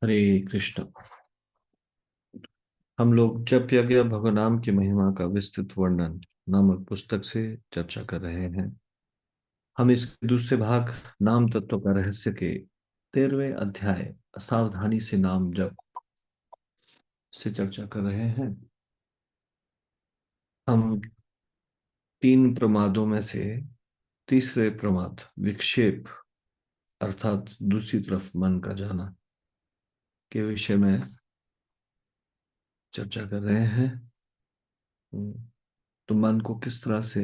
हरे कृष्ण। हम लोग जप यज्ञ भगवनाम की महिमा का विस्तृत वर्णन नामक पुस्तक से चर्चा कर रहे हैं। हम इसके दूसरे भाग नाम तत्व का रहस्य के 13वें अध्याय असावधानी से नाम जप से चर्चा कर रहे हैं। हम तीन प्रमादों में से तीसरे प्रमाद विक्षेप अर्थात दूसरी तरफ मन का जाना के विषय में चर्चा कर रहे हैं। तो मन को किस तरह से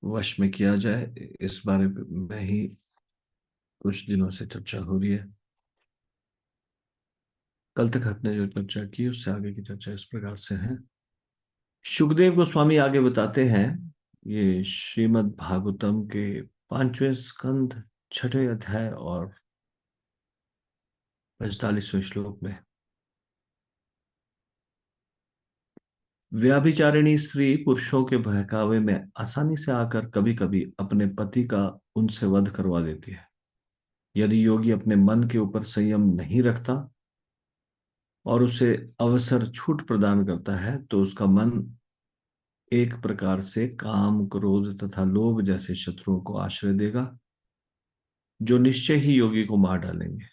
वश में किया जाए, इस बारे में ही कुछ दिनों से चर्चा हो रही है। कल तक हमने जो चर्चा की उससे आगे की चर्चा इस प्रकार से है। सुखदेव गोस्वामी आगे बताते हैं, ये श्रीमद् भागवतम के 5वें स्कंध 6ठे अध्याय और 45वें श्लोक में, व्याभिचारिणी स्त्री पुरुषों के बहकावे में आसानी से आकर कभी कभी अपने पति का उनसे वध करवा देती है। यदि योगी अपने मन के ऊपर संयम नहीं रखता और उसे अवसर छूट प्रदान करता है तो उसका मन एक प्रकार से काम, क्रोध तथा लोभ जैसे शत्रुओं को आश्रय देगा, जो निश्चय ही योगी को मार डालेंगे।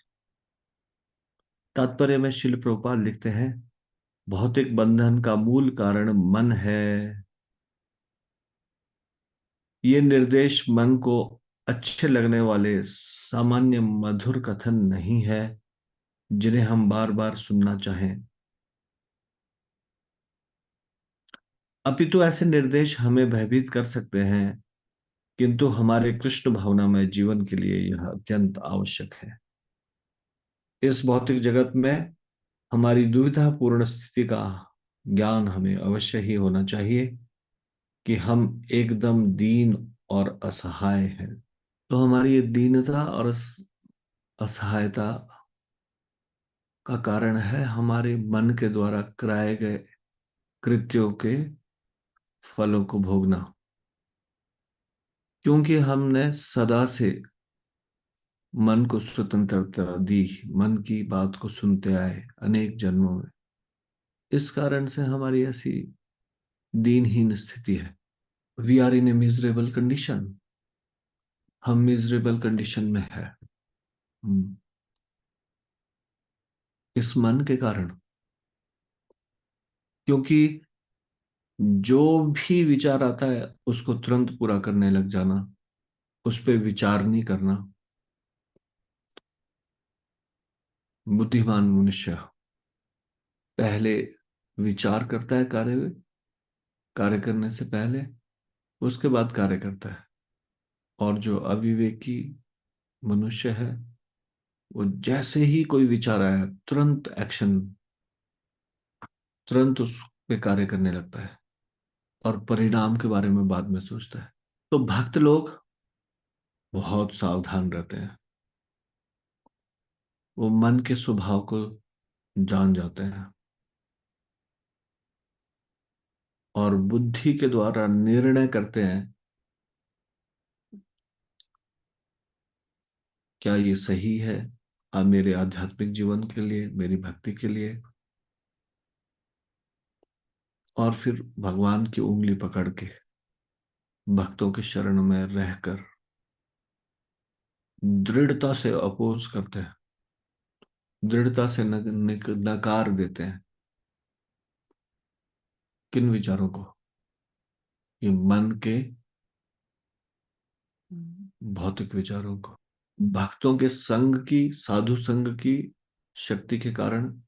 तात्पर्य में शिल प्रभुपाद लिखते हैं, भौतिक बंधन का मूल कारण मन है। ये निर्देश मन को अच्छे लगने वाले सामान्य मधुर कथन नहीं है जिन्हें हम बार बार सुनना चाहें, अपितु ऐसे निर्देश हमें भयभीत कर सकते हैं, किंतु हमारे कृष्ण भावनामय जीवन के लिए यह अत्यंत आवश्यक है। इस भौतिक जगत में हमारी दुविधापूर्ण स्थिति का ज्ञान हमें अवश्य ही होना चाहिए कि हम एकदम दीन और असहाय हैं। तो हमारी ये दीनता और असहायता का कारण है हमारे मन के द्वारा कराए गए कृत्यों के फलों को भोगना, क्योंकि हमने सदा से मन को स्वतंत्रता दी, मन की बात को सुनते आए अनेक जन्मों में। इस कारण से हमारी ऐसी दीनहीन स्थिति है। We are in a miserable condition. हम मिजरेबल कंडीशन में है। हम्म, इस मन के कारण, क्योंकि जो भी विचार आता है उसको तुरंत पूरा करने लग जाना, उस पर विचार नहीं करना। बुद्धिमान मनुष्य पहले विचार करता है कार्य करने से पहले, उसके बाद कार्य करता है। और जो अविवेकी मनुष्य है वो जैसे ही कोई विचार आया तुरंत एक्शन, तुरंत उस पे कार्य करने लगता है और परिणाम के बारे में बाद में सोचता है। तो भक्त लोग बहुत सावधान रहते हैं। वो मन के स्वभाव को जान जाते हैं और बुद्धि के द्वारा निर्णय करते हैं, क्या ये सही है मेरे आध्यात्मिक जीवन के लिए, मेरी भक्ति के लिए। और फिर भगवान की उंगली पकड़ के भक्तों के शरण में रहकर दृढ़ता से अपोज करते हैं, दृढ़ता से नकार देते हैं। किन विचारों को? ये मन के भौतिक विचारों को। भक्तों के संग की, साधु संग की शक्ति के कारण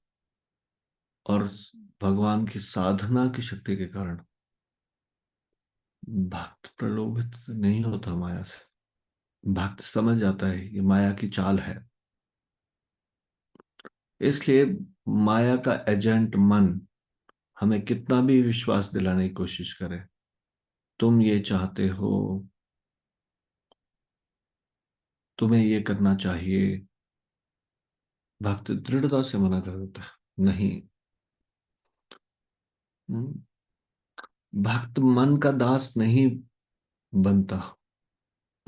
और भगवान की साधना की शक्ति के कारण भक्त प्रलोभित नहीं होता माया से। भक्त समझ जाता है ये माया की चाल है। इसलिए माया का एजेंट मन हमें कितना भी विश्वास दिलाने की कोशिश करे, तुम ये चाहते हो, तुम्हें ये करना चाहिए, भक्त दृढ़ता से मना कर देता है, नहीं। हम्म, भक्त मन का दास नहीं बनता।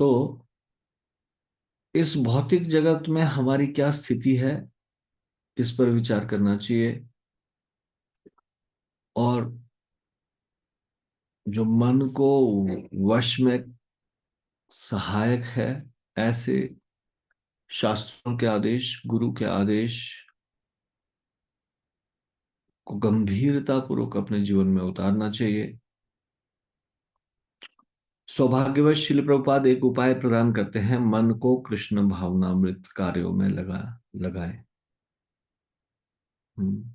तो इस भौतिक जगत में हमारी क्या स्थिति है, इस पर विचार करना चाहिए। और जो मन को वश में सहायक है, ऐसे शास्त्रों के आदेश, गुरु के आदेश को गंभीरता पूर्वक अपने जीवन में उतारना चाहिए। सौभाग्यवश शिल प्रभुपाद एक उपाय प्रदान करते हैं, मन को कृष्ण भावनामृत कार्यों में लगाएं। हम्म।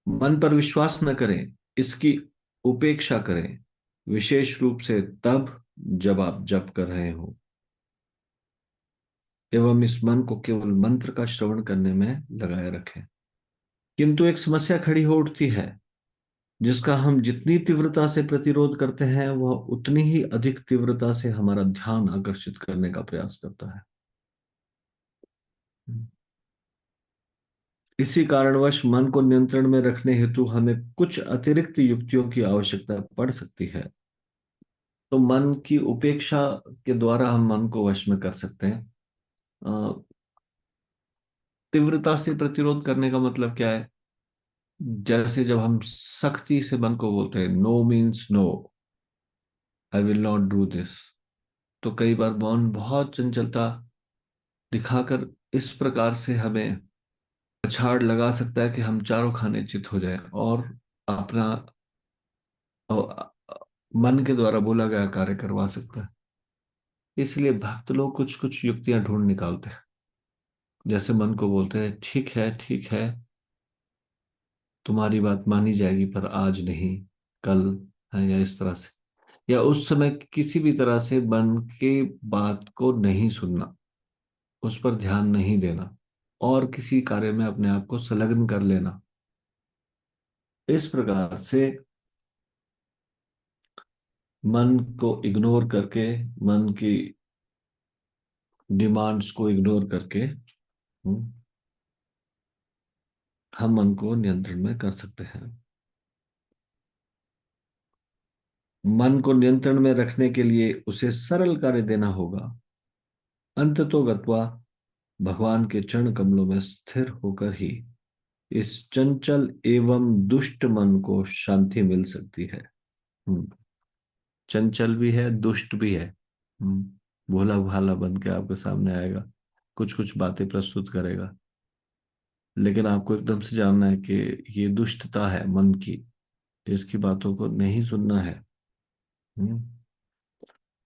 मन पर विश्वास न करें, इसकी उपेक्षा करें, विशेष रूप से तब जब आप जप कर रहे हो, एवं इस मन को केवल मंत्र का श्रवण करने में लगाए रखें। किंतु एक समस्या खड़ी हो उठती है, जिसका हम जितनी तीव्रता से प्रतिरोध करते हैं, वह उतनी ही अधिक तीव्रता से हमारा ध्यान आकर्षित करने का प्रयास करता है। इसी कारणवश मन को नियंत्रण में रखने हेतु हमें कुछ अतिरिक्त युक्तियों की आवश्यकता पड़ सकती है। तो मन की उपेक्षा के द्वारा हम मन को वश में कर सकते हैं। अ, तीव्रता से प्रतिरोध करने का मतलब क्या है? जैसे जब हम सख्ती से मन को बोलते हैं no means no, I will not do this, तो कई बार मौन बहुत चंचलता दिखाकर इस प्रकार से हमें अछाड़ लगा सकता है कि हम चारों खाने चित हो जाएं और अपना मन के द्वारा बोला गया कार्य करवा सकता है। इसलिए भक्त लोग कुछ कुछ युक्तियां ढूंढ निकालते हैं। जैसे मन को बोलते हैं ठीक है, ठीक है, तुम्हारी बात मानी जाएगी पर आज नहीं, कल, है, या इस तरह से, या उस समय किसी भी तरह से मन के बात को नहीं सुनना, उस पर ध्यान नहीं देना, और किसी कार्य में अपने आप को संलग्न कर लेना। इस प्रकार से मन को इग्नोर करके, मन की डिमांड्स को इग्नोर करके, हम मन को नियंत्रण में कर सकते हैं। मन को नियंत्रण में रखने के लिए उसे सरल कार्य देना होगा। अंततो गत्वा भगवान के चरण कमलों में स्थिर होकर ही इस चंचल एवं दुष्ट मन को शांति मिल सकती है। हम्म, चंचल भी है, दुष्ट भी है। भोला भाला बन के आपके सामने आएगा, कुछ कुछ बातें प्रस्तुत करेगा, लेकिन आपको एकदम से जानना है कि ये दुष्टता है मन की, इसकी बातों को नहीं सुनना है। हम्म,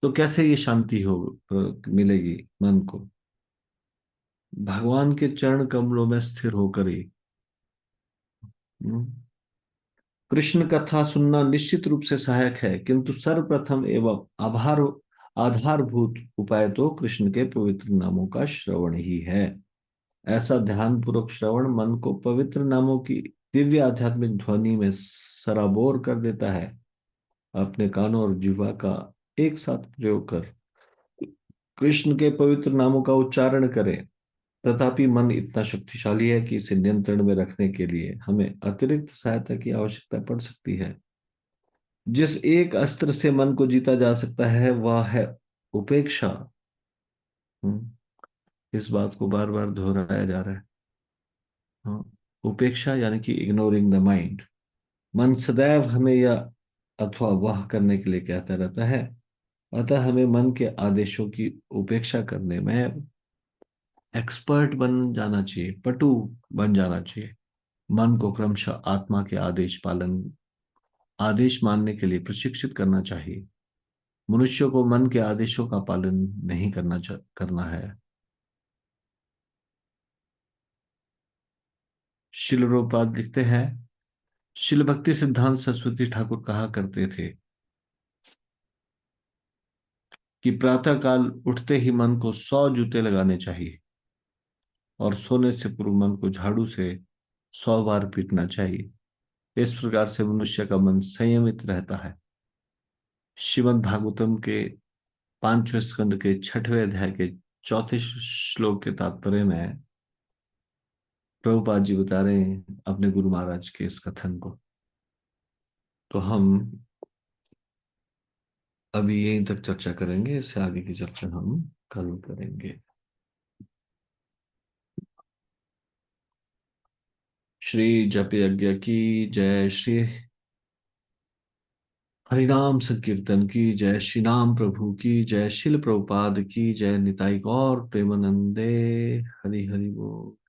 तो कैसे ये शांति हो मिलेगी मन को? भगवान के चरण कमलों में स्थिर होकर ही। हम्म, कृष्ण कथा सुनना निश्चित रूप से सहायक है, किंतु सर्वप्रथम एवं आधारभूत उपाय तो कृष्ण के पवित्र नामों का श्रवण ही है। ऐसा ध्यान पूर्वक श्रवण मन को पवित्र नामों की दिव्य आध्यात्मिक ध्वनि में सराबोर कर देता है। अपने कानों और जिह्वा का एक साथ प्रयोग कर कृष्ण के पवित्र नामों का उच्चारण करें। तथापि मन इतना शक्तिशाली है कि इसे नियंत्रण में रखने के लिए हमें अतिरिक्त सहायता की आवश्यकता पड़ सकती है। जिस एक अस्त्र से मन को जीता जा सकता है वह है उपेक्षा। इस बात को बार बार दोहराया जा रहा है। हाँ, उपेक्षा यानी कि इग्नोरिंग द माइंड। मन सदैव हमें यह अथवा वह करने के लिए कहता रहता है। अतः हमें मन के आदेशों की उपेक्षा करने में एक्सपर्ट बन जाना चाहिए, पटु बन जाना चाहिए। मन को क्रमशः आत्मा के आदेश मानने के लिए प्रशिक्षित करना चाहिए। मनुष्य को मन के आदेशों का पालन नहीं करना है। शिल रूपपाद लिखते हैं, शिल भक्ति सिद्धांत सरस्वती ठाकुर कहा करते थे कि प्रातः काल उठते ही मन को 100 जूते लगाने चाहिए और सोने से पूर्व मन को झाड़ू से 100 बार पीटना चाहिए। इस प्रकार से मनुष्य का मन संयमित रहता है। श्रीमद् भागवतम के 5वें स्कंद के 6वें अध्याय के 4थे श्लोक के तात्पर्य में प्रभुपाद जी बता रहे हैं अपने गुरु महाराज के इस कथन को। तो हम अभी यहीं तक चर्चा करेंगे, इससे आगे की चर्चा हम कल करेंगे। श्री जप यज्ञ की जय, श्री हरिनाम संकीर्तन की जय, श्री नाम प्रभु की जय, शिल प्रभुपाद की जय, निताई गौर प्रेमानंदे। हरि हरि बोल।